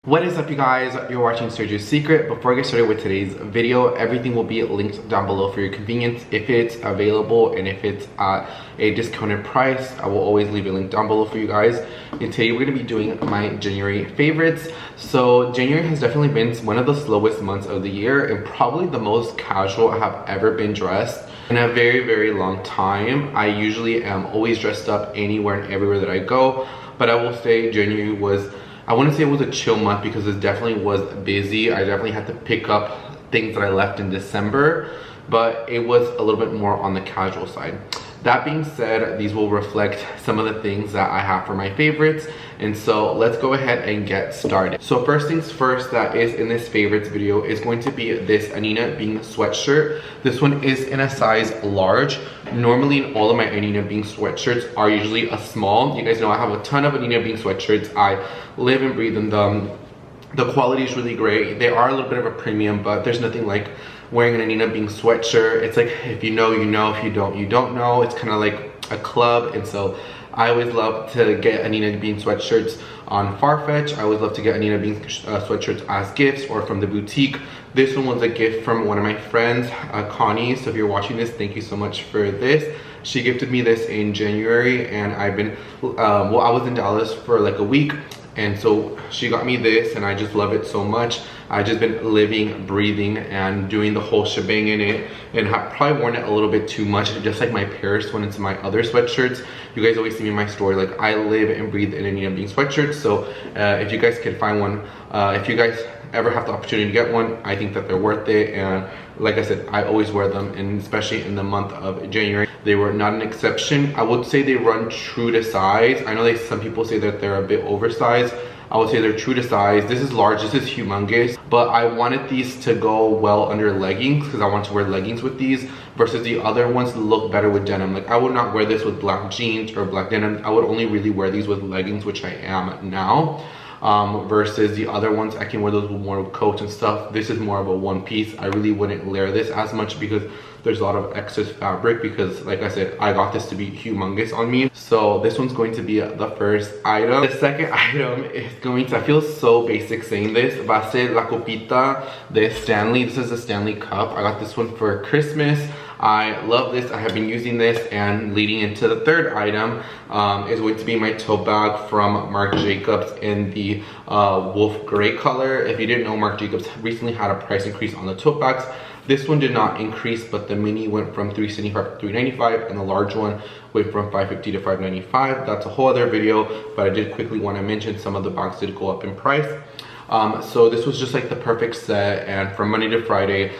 What is up, you guys? You're watching Sergio's Secret. Before I get started with today's video, everything will be linked down below for your convenience. If it's available and if it's at a discounted price, I will always leave a link down below for you guys. And today we're going to be doing my January favorites. So January has definitely been one of the slowest months of the year and probably the most casual I have ever been dressed in a very long time. I usually am always dressed up anywhere and everywhere that I go, but I will say January was, I wouldn't say it was a chill month because it definitely was busy. I definitely had to pick up things that I left in December, but it was a little bit more on the casual side. That being said, these will reflect some of the things that I have for my favorites. And so let's go ahead and get started. So first things first, that is in this favorites video is going to be this ANINE Being sweatshirt. This one is in a size large. Normally in all of my ANINE Being sweatshirts are usually a small. You guys know I have a ton of ANINE Being sweatshirts. I live and breathe in them. The quality is really great. They are a little bit of a premium, but there's nothing like wearing an ANINE Being sweatshirt. It's like, if you know, you know. If you don't, you don't know. It's kind of like a club. And so I always love to get ANINE Being sweatshirts on Farfetch. I always love to get ANINE Being sweatshirts as gifts or from the boutique. This one was a gift from one of my friends, Connie. So if you're watching this, thank you so much for this. She gifted me this in January, and I've been, well, I was in Dallas for like a week. And so she got me this, and I just love it so much. I've just been living, breathing, and doing the whole shebang in it, and have probably worn it a little bit too much, just like my Paris when it's my other sweatshirts. You guys always see me in my story, like I live and breathe in ANINE Being sweatshirts. So if you guys can find one, if you guys ever have the opportunity to get one, I think that they're worth it. And like I said, I always wear them, and especially in the month of January, they were not an exception. I would say they run true to size. I know some people say that they're a bit oversized. I would say they're true to size. This is large, this is humongous, but I wanted these to go well under leggings because I want to wear leggings with these versus the other ones look better with denim. Like I would not wear this with black jeans or black denim. I would only really wear these with leggings, which I am now. Versus the other ones, I can wear those with more of coats and stuff. This is more of a one piece. I really wouldn't layer this as much because there's a lot of excess fabric, because like I said, I got this to be humongous on me. So this one's going to be the first item. The second item is going to, I feel so basic saying this, va a ser la copita de Stanley. This is a Stanley cup. I got this one for Christmas. I love this. I have been using this, and leading into the third item is going to be my tote bag from Marc Jacobs in the wolf gray color. If you didn't know, Marc Jacobs recently had a price increase on the tote bags. This one did not increase, but the mini went from $375 to $395, and the large one went from $550 to $595. That's a whole other video, but I did quickly want to mention some of the bags did go up in price. So this was just like the perfect set, and from Monday to Friday,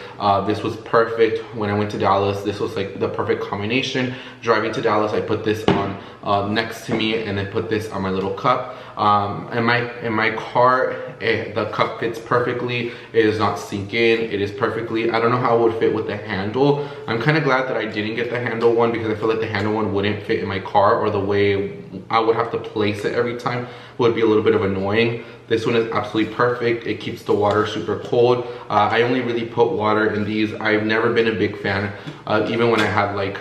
this was perfect. When I went to Dallas, this was like the perfect combination. Driving to Dallas, I put this on next to me, and then put this on my little cup. In my car, the cup fits perfectly. It does not sink in. It is perfectly, I don't know how it would fit with the handle. I'm kind of glad that I didn't get the handle one, because I feel like the handle one wouldn't fit in my car, or the way I would have to place it every time would be a little bit of annoying. This one is absolutely perfect. It keeps the water super cold. I only really put water in these. I've never been a big fan, even when I had like,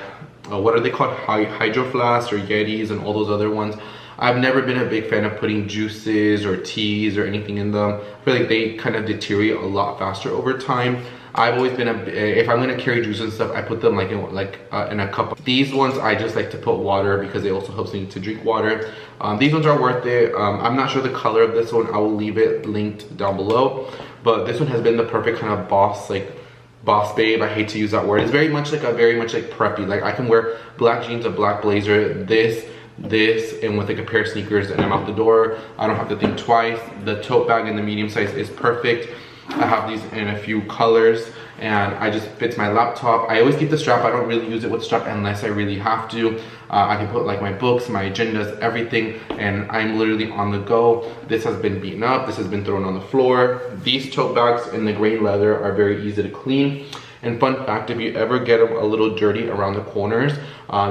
what are they called? Hydro flasks or Yetis and all those other ones. I've never been a big fan of putting juices or teas or anything in them. I feel like they kind of deteriorate a lot faster over time. I've always been if I'm gonna carry juice and stuff, I put them in a cup. These ones I just like to put water, because it also helps me to drink water. These ones are worth it. I'm not sure the color of this one. I will leave it linked down below. But this one has been the perfect kind of boss babe. I hate to use that word. It's very much like preppy. Like I can wear black jeans, a black blazer, this, and with like a pair of sneakers, and I'm out the door. I don't have to think twice. The tote bag in the medium size is perfect. I have these in a few colors, and I just fits my laptop. I always keep the strap. I don't really use it with strap unless I really have to. I can put like my books, my agendas, everything, and I'm literally on the go. This has been beaten up. This has been thrown on the floor. These tote bags in the grain leather are very easy to clean. And fun fact, if you ever get them a little dirty around the corners,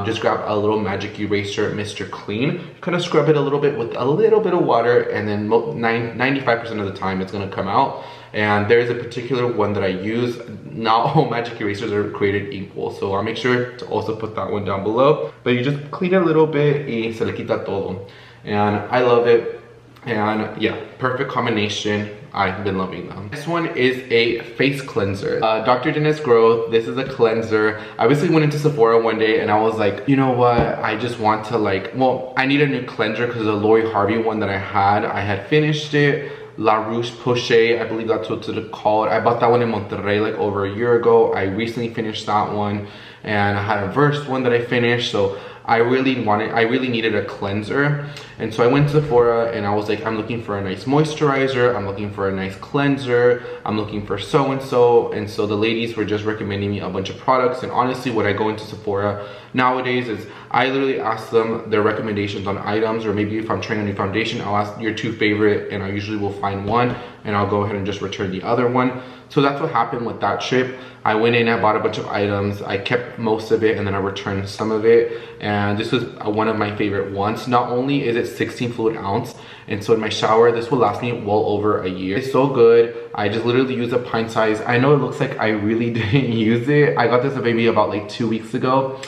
just grab a little magic eraser, Mr. Clean. Kind of scrub it a little bit with a little bit of water, and then 95% of the time it's gonna come out. And there is a particular one that I use. Not all magic erasers are created equal, so I'll make sure to also put that one down below. But you just clean it a little bit y se le quita todo. And I love it. And yeah, perfect combination. I've been loving them. This one is a face cleanser. Dr. Dennis Growth. This is a cleanser. I basically went into Sephora one day and I was like, you know what? I just want to well, I need a new cleanser because the HARVEY one that I had finished it. La Roche-Posay, I believe that's what it's called. I bought that one in Monterrey like over a year ago. I recently finished that one, and I had a Verse one that I finished, so I really needed a cleanser. And so I went to Sephora and I was like, I'm looking for a nice moisturizer, I'm looking for a nice cleanser, I'm looking for so-and-so. And so the ladies were just recommending me a bunch of products. And honestly, when I go into Sephora nowadays is I literally ask them their recommendations on items, or maybe if I'm trying a new foundation, I'll ask your 2 favorite, and I usually will find one and I'll go ahead and just return the other one. So that's what happened with that trip. I went in, I bought a bunch of items, I kept most of it, and then I returned some of it. And this was one of my favorite ones. Not only is it 16 fluid ounce, and so in my shower, this will last me well over a year. It's so good. I just literally use a pint size. I know it looks like I really didn't use it. I got this maybe about like 2 weeks ago,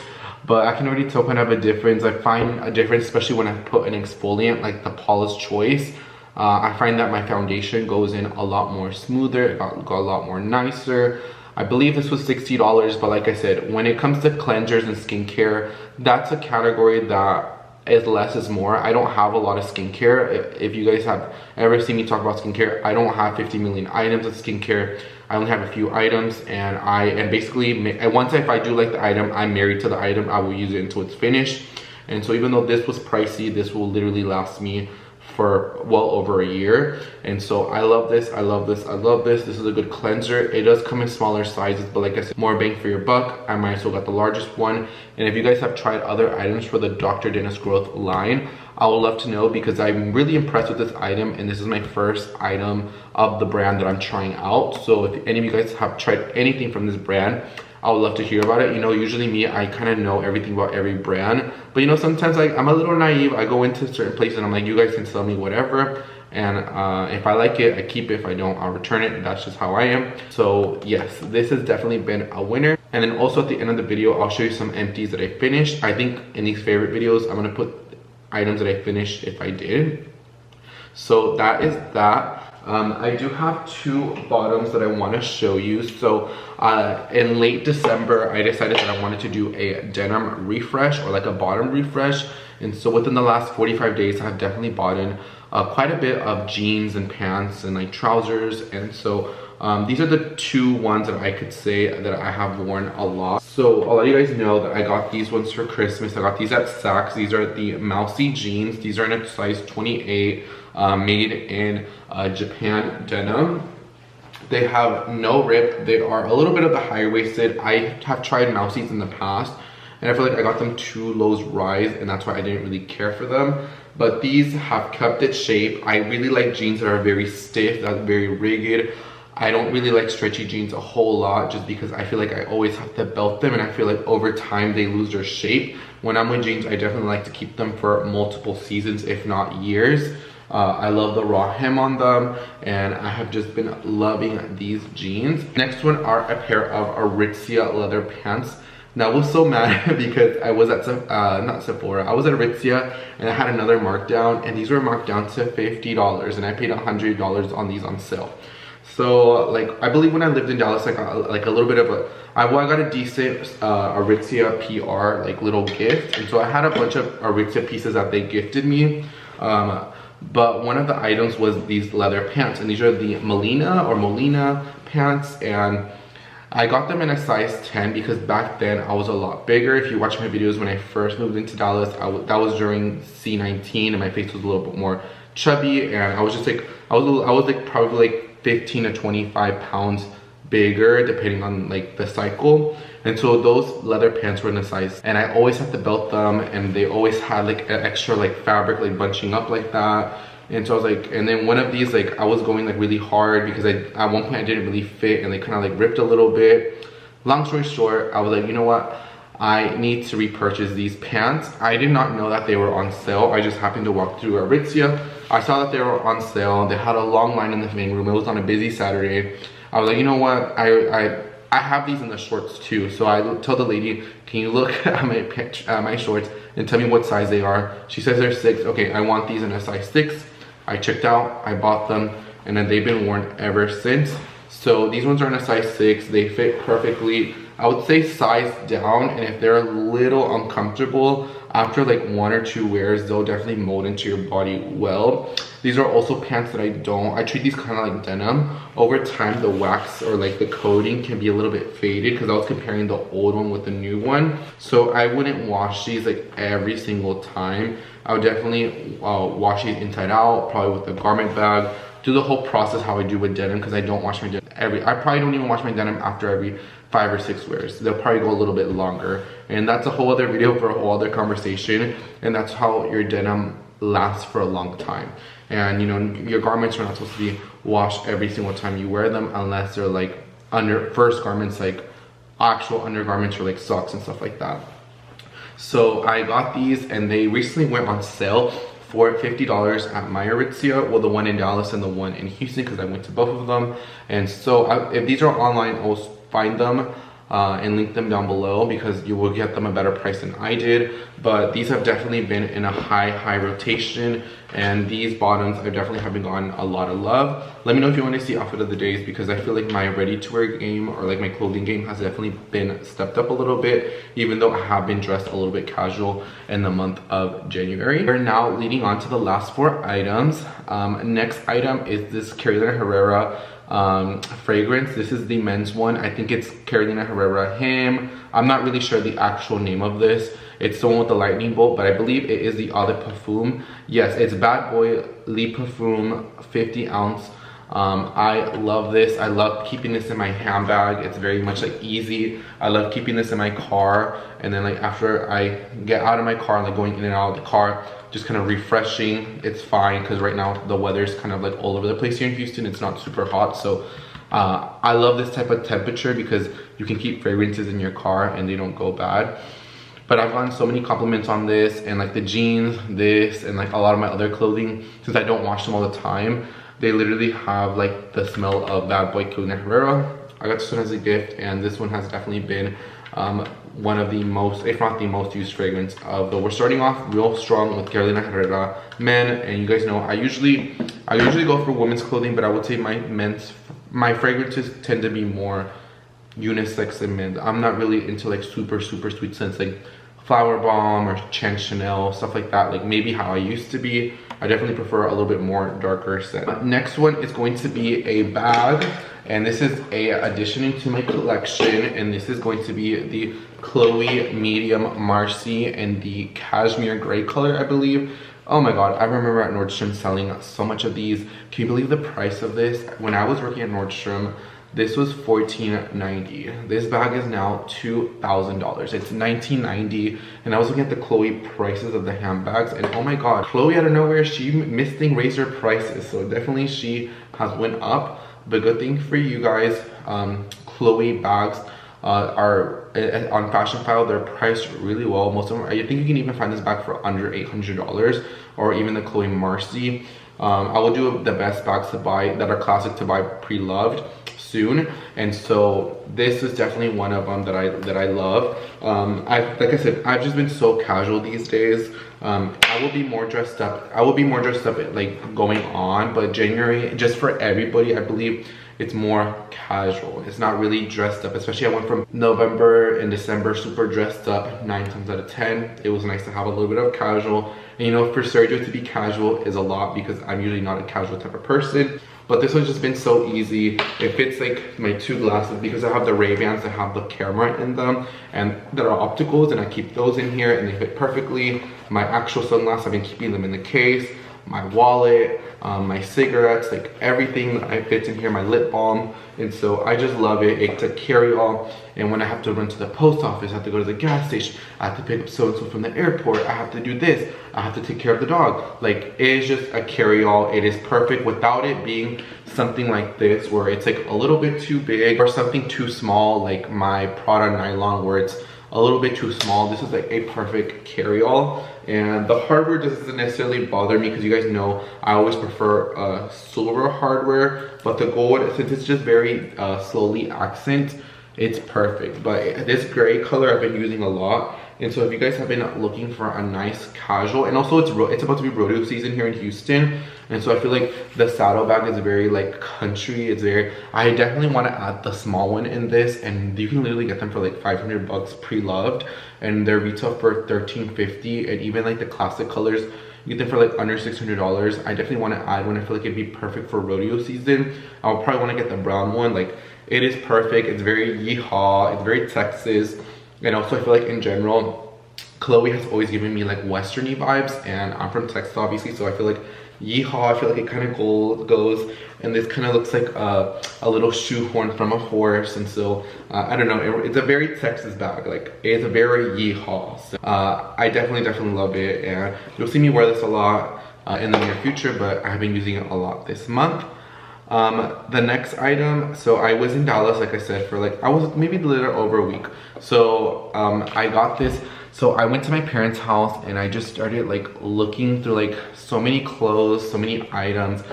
but I can already tell kind of a difference. I find a difference, especially when I put an exfoliant like the Paula's Choice. I find that my foundation goes in a lot more smoother, it got a lot more nicer. I believe this was $60, but like I said, when it comes to cleansers and skincare, that's a category that is less is more. I don't have a lot of skincare. If you guys have ever seen me talk about skincare, I don't have 50 million items of skincare. I only have a few items, and basically once if I do like the item, I'm married to the item. I will use it until it's finished. And so even though this was pricey, this will literally last me for well over a year. And so I love this, I love this, I love this. This is a good cleanser. It does come in smaller sizes, but like I said, more bang for your buck. I might as well got the largest one. And if you guys have tried other items for the Dr. Dennis Growth line, I would love to know, because I'm really impressed with this item, and this is my first item of the brand that I'm trying out. So if any of you guys have tried anything from this brand, I would love to hear about it. You know, usually me, I kind of know everything about every brand, but you know, sometimes I'm a little naive. I go into certain places and I'm like, you guys can sell me whatever, and if I like it, I keep it. If I don't, I'll return it. That's just how I am. So yes, this has definitely been a winner. And then also at the end of the video, I'll show you some empties that I finished. I think in these favorite videos, I'm gonna put items that I finished if I did. So that is that. I do have 2 bottoms that I want to show you. So in late December, I decided that I wanted to do a denim refresh, or like a bottom refresh. And so within the last 45 days, I've definitely bought in quite a bit of jeans and pants and like trousers. And so these are the 2 ones that I could say that I have worn a lot. So a lot of you guys know that I got these ones for Christmas. I got these at Saks. These are the MOUSSEY jeans. These are in a size 28. Made in Japan denim. They have no rip. They are a little bit of the higher waisted. I have tried MOUSSEYs in the past, and I feel like I got them too low rise, and that's why I didn't really care for them. But these have kept its shape. I really like jeans that are very stiff, that's very rigid. I don't really like stretchy jeans a whole lot, just because I feel like I always have to belt them, and I feel like over time they lose their shape. When I'm with jeans, I definitely like to keep them for multiple seasons, if not years. I love the raw hem on them, and I have just been loving these jeans. Next one are a pair of ARITZIA leather pants. Now I was so mad because I was at not Sephora, I was at ARITZIA, and I had another markdown, and these were marked down to $50, and I paid $100 on these on sale. So like, I believe when I lived in Dallas, I got like a little bit of a, I got a decent ARITZIA PR like little gift, and so I had a bunch of ARITZIA pieces that they gifted me. But one of the items was these leather pants, and these are the Molina pants, and I got them in a size 10 because back then I was a lot bigger. If you watch my videos when I first moved into Dallas, that was during C19, and my face was a little bit more chubby, and I was just like, I was like probably like 15 to 25 pounds bigger depending on like the cycle. And so those leather pants were in a size, and I always had to belt them, and they always had like an extra like fabric like bunching up like that. And so I was like, and then one of these, like I was going like really hard because at one point I didn't really fit, and they kind of like ripped a little bit. Long story short, I was like, you know what, I need to repurchase these pants. I did not know that they were on sale. I just happened to walk through ARITZIA. I saw that they were on sale. They had a long line in the main room. It was on a busy Saturday. I was like, you know what, I have these in the shorts too. So I tell the lady, can you look at my shorts and tell me what size they are? She says they're 6. Okay, I want these in a size 6. I checked out, I bought them, and then they've been worn ever since. So these ones are in a size 6. They fit perfectly. I would say size down, and if they're a little uncomfortable, after like 1 or 2 wears, they'll definitely mold into your body well. These are also pants that I treat these kind of like denim. Over time, the wax or like the coating can be a little bit faded because I was comparing the old one with the new one. So I wouldn't wash these like every single time. I would definitely wash these inside out, probably with a garment bag. Do the whole process how I do with denim, because I don't wash my denim I probably don't even wash my denim after every 5 or 6 wears. They'll probably go a little bit longer, and that's a whole other video for a whole other conversation. And that's how your denim lasts for a long time. And you know, your garments are not supposed to be washed every single time you wear them, unless they're like first garments, like actual undergarments, or like socks and stuff like that. So I got these, and they recently went on sale for $50 at my ARITZIA, well, the one in Dallas and the one in Houston, because I went to both of them. And so if these are online, I'll find them and link them down below, because you will get them a better price than I did. But these have definitely been in a high rotation, and these bottoms I definitely have been gotten a lot of love. Let me know if you want to see outfit of the days, because I feel like my ready-to-wear game, or like my clothing game, has definitely been stepped up a little bit, even though I have been dressed a little bit casual in the month of January. We're now leading on to the last 4 items. Next item is this Carolina Herrera fragrance. This is the men's one. I think it's Carolina Herrera Him. I'm not really sure the actual name of this. It's the one with the lightning bolt, but I believe it is the Eau de Parfum. Yes, it's Bad Boy Le Parfum 50 ounce. I love this. I love keeping this in my handbag. It's very much like easy. I love keeping this in my car, and then like after I get out of my car, like going in and out of the car, just kind of refreshing. It's fine, because right now the weather's kind of like all over the place here in Houston. It's not super hot, so I love this type of temperature, because you can keep fragrances in your car and they don't go bad. But I've gotten so many compliments on this, and like the jeans, this, and like a lot of my other clothing, since I don't wash them all the time, they literally have like the smell of Bad Boy Carolina Herrera. I got this one as a gift, and this one has definitely been one of the most, if not the most used fragrance of the. We're starting off real strong with Carolina Herrera men, and you guys know I usually go for women's clothing, but I would say my fragrances tend to be more unisex than men. I'm not really into like super sweet scents like Flower Bomb or Chanel, stuff like that, like maybe how I used to be. I definitely prefer a little bit more darker scent. Next one is going to be a bag, and this is a addition to my collection, and this is going to be the Chloe medium Marcy in the cashmere gray color, I believe. Oh my god, I remember at Nordstrom selling so much of these. Can you believe the price of this? When I was working at Nordstrom, this was $14.90. This bag is now $2,000. It's $19.90, and I was looking at the Chloe prices of the handbags, and oh my god, Chloe out of nowhere, she misting raised her prices, so definitely she has went up. But good thing for you guys, Chloe bags are on Fashion File. They're priced really well. Most of them, I think you can even find this bag for under $800, or even the Chloe Marcy. I will do the best bags to buy that are classic to buy pre-loved soon, and so this is definitely one of them that I love. Like I said, I've just been so casual these days. I will be more dressed up. Like going on, but January, just for everybody, I believe it's more casual. It's not really dressed up, especially I went from November and December super dressed up 9 times out of 10. It was nice to have a little bit of casual, and you know, for Sergio to be casual is a lot, because I'm usually not a casual type of person. But this one's just been so easy. It fits like my 2 glasses, because I have the Ray-Bans that have the camera in them, and that are opticals, and I keep those in here and they fit perfectly. My actual sunglasses, I've been keeping them in the case. My wallet, my cigarettes, like everything that fits in here, my lip balm. And so I just love it. It's a carry-all, and when I have to run to the post office, I have to go to the gas station, I have to pick up so-and-so from the airport, I have to do this, I have to take care of the dog. Like, it is just a carry-all. It is perfect without it being something like this, where it's like a little bit too big, or something too small, like my Prada nylon, where it's a little bit too small. This is like a perfect carry-all. And the hardware doesn't necessarily bother me, because you guys know I always prefer silver hardware, but the gold, since it's just very slowly accent, It's perfect. But this gray color I've been using a lot. And so if you guys have been looking for a nice casual, and also it's about to be rodeo season here in Houston, and so I feel like the saddlebag is very like country. It's very, I definitely want to add the small one in this, and you can literally get them for like 500 bucks pre-loved, and they're retail for $13.50, and even like the classic colors you get them for like under $600. I definitely want to add one. I feel like it'd be perfect for rodeo season. I'll probably want to get the brown one. Like, it is perfect. It's very yeehaw. It's very Texas. And also I feel like in general, Chloe has always given me like westerny vibes, and I'm from Texas obviously, so I feel like yeehaw, I feel like it kind of goes, and this kind of looks like a little shoehorn from a horse. And so I don't know, it's a very Texas bag, like it's a very yeehaw. So, I definitely love it, and you'll see me wear this a lot in the near future, but I've been using it a lot this month. The next item, so I was in Dallas, like I said, for like, I was maybe a little over a week. So I got this. So I went to my parents' house and I just started like looking through like so many clothes, so many items,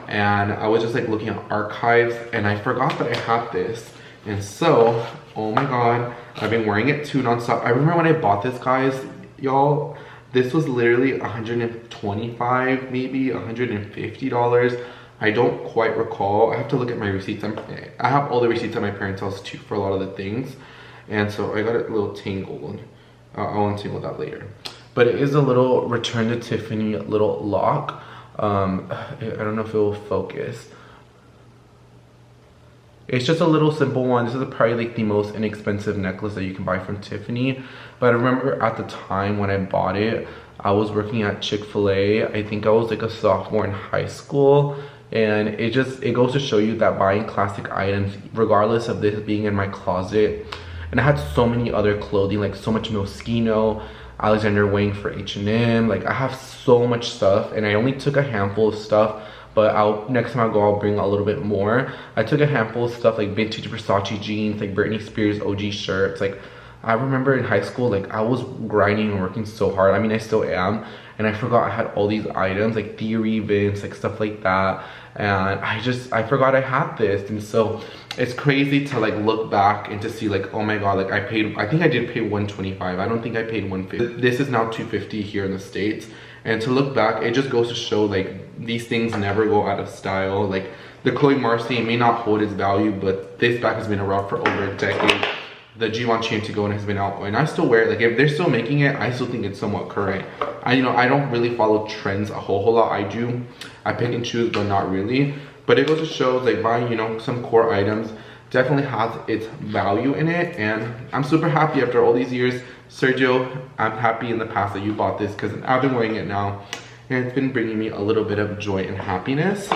and I was just like looking at archives, and I forgot that I had this. And so, oh my god, I've been wearing it too nonstop. I remember when I bought this, guys, y'all, this was literally $125, maybe $150. I don't quite recall. I have to look at my receipts. I have all the receipts at my parents' house too for a lot of the things. And so I got it a little tangled. I'll untangle that later. But it is a little Return to Tiffany little lock. I don't know if it will focus. It's just a little simple one. This is probably like the most inexpensive necklace that you can buy from Tiffany. But I remember at the time when I bought it, I was working at Chick-fil-A. I think I was like a sophomore in high school. And it goes to show you that buying classic items, regardless of this being in my closet, and I had so many other clothing, like so much Moschino, Alexander Wang for H&M, like I have so much stuff, and I only took a handful of stuff, but next time I go, I'll bring a little bit more. I took a handful of stuff like vintage Versace jeans, like Britney Spears OG shirts. Like, I remember in high school, like I was grinding and working so hard. I mean, I still am, and I forgot I had all these items, like Theory, Vince, like stuff like that. And I forgot I had this. And so it's crazy to like look back and to see like, oh my god, like I think I did pay $125. I don't think I paid $150. This is now $250 here in the States. And to look back, it just goes to show like these things never go out of style. Like the Chloe Marcy may not hold its value, but this bag has been around for over a decade. The Givenchy Antigone has been out, and I still wear it. Like if they're still making it, I still think it's somewhat current. I don't really follow trends a whole lot. I pick and choose, but not really. But it goes to show like buying, some core items definitely has its value in it. And I'm super happy after all these years. Sergio, I'm happy in the past that you bought this, because I've been wearing it now, and it's been bringing me a little bit of joy and happiness.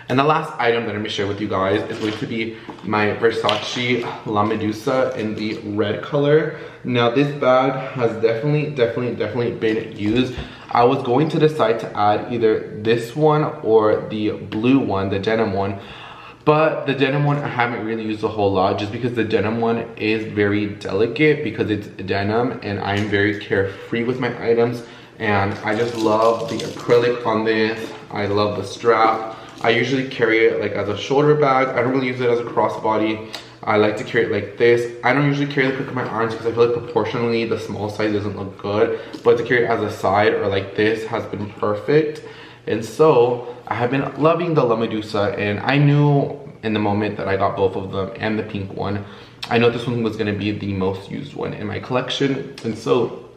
And the last item that I'm gonna share with you guys is going to be my Versace La Medusa in the red color. Now this bag has definitely been used. I was going to decide to add either this one or the blue one, the denim one. But the denim one I haven't really used a whole lot, just because the denim one is very delicate because it's denim, and I'm very carefree with my items. And I just love the acrylic on this. I love the strap. I usually carry it like as a shoulder bag. I don't really use it as a crossbody. I like to carry it like this. I don't usually carry the pick of my arms because I feel like proportionally the small size doesn't look good. But to carry it as a side or like this has been perfect. And so I have been loving the La Medusa, and I knew in the moment that I got both of them and the pink one, I know this one was gonna be the most used one in my collection. And so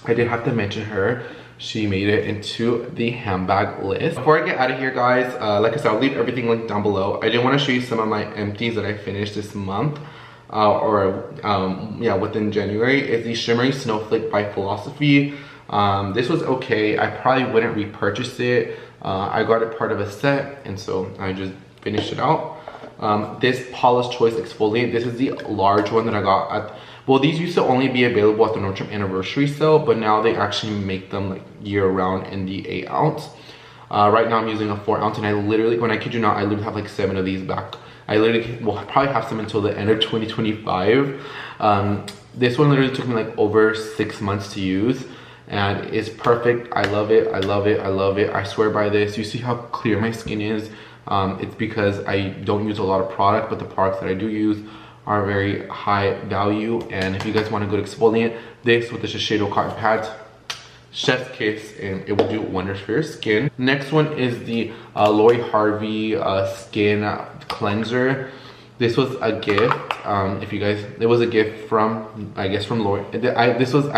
I did have to mention her. She made it into the handbag list. Before I get out of here, guys, like I said, I'll leave everything linked down below. I did want to show you some of my empties that I finished this month, within January. Is the Shimmery Snowflake by Philosophy. This was okay. I probably wouldn't repurchase it. I got it part of a set, and so I just finished it out. This Paula's Choice Exfoliant. This is the large one that I got at, well, these used to only be available at the Nordstrom anniversary sale, but now they actually make them like year-round in the 8 ounce. Right now I'm using a 4 ounce, and I literally, when I kid you not, I literally have like 7 of these back. I literally will probably have some until the end of 2025. This one literally took me like over 6 months to use, and it's perfect. I love it. I love it. I love it. I swear by this. You see how clear my skin is? It's because I don't use a lot of product, but the products that I do use are very high value. And if you guys want a good exfoliant, this with the Shiseido cotton pads, chef's kiss, and it will do wonders for your skin. Next one is the Lori Harvey skin cleanser. This was a gift. If you guys, it was a gift from, I guess, from Lori. I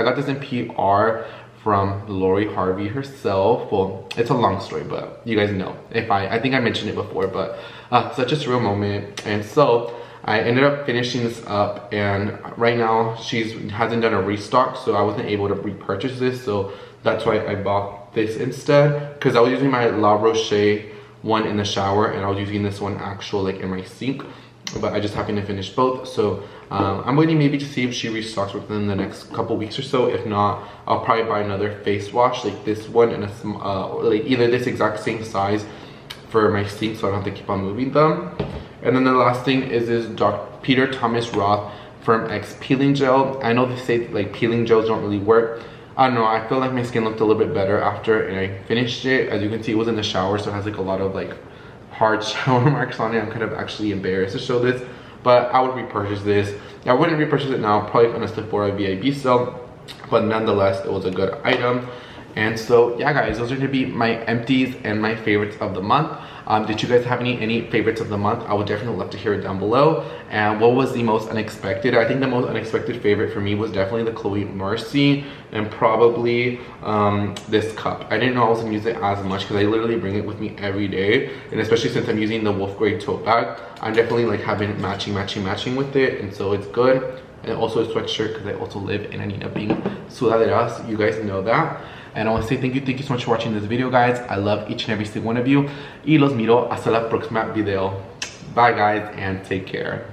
got this in PR from Lori Harvey herself. Well, it's a long story, but you guys know. I think I mentioned it before, but such a surreal moment. And so I ended up finishing this up, and right now she hasn't done a restock, so I wasn't able to repurchase this. So that's why I bought this instead, because I was using my La Roche one in the shower, and I was using this one actual like in my sink, but I just happened to finish both. So I'm waiting maybe to see if she restocks within the next couple weeks or so. If not, I'll probably buy another face wash like this one in a like either this exact same size for my sink, so I don't have to keep on moving them. And then the last thing is this Peter Thomas Roth Firm X peeling gel. I know they say like peeling gels don't really work. I don't know, I feel like my skin looked a little bit better after and I finished it. As you can see, it was in the shower, so it has like a lot of like hard shower marks on it. I'm kind of actually embarrassed to show this, but I would repurchase this. I wouldn't repurchase it now, probably on a Sephora VIB sale, but nonetheless, it was a good item. And so yeah guys, those are gonna be my empties and my favorites of the month. Did you guys have any favorites of the month? I would definitely love to hear it down below. And what was the most unexpected? I think the most unexpected favorite for me was definitely the Chloe Mercy, and probably this cup. I didn't know I was gonna use it as much because I literally bring it with me every day, and especially since I'm using the Wolf Grade tote bag, I'm definitely like having matching with it, and so it's good. And also a sweatshirt because I also live in ANINE being sudaderas, you guys know that. And I want to say thank you so much for watching this video, guys. I love each and every single one of you. Y los miro hasta la próxima video. Bye guys, and take care.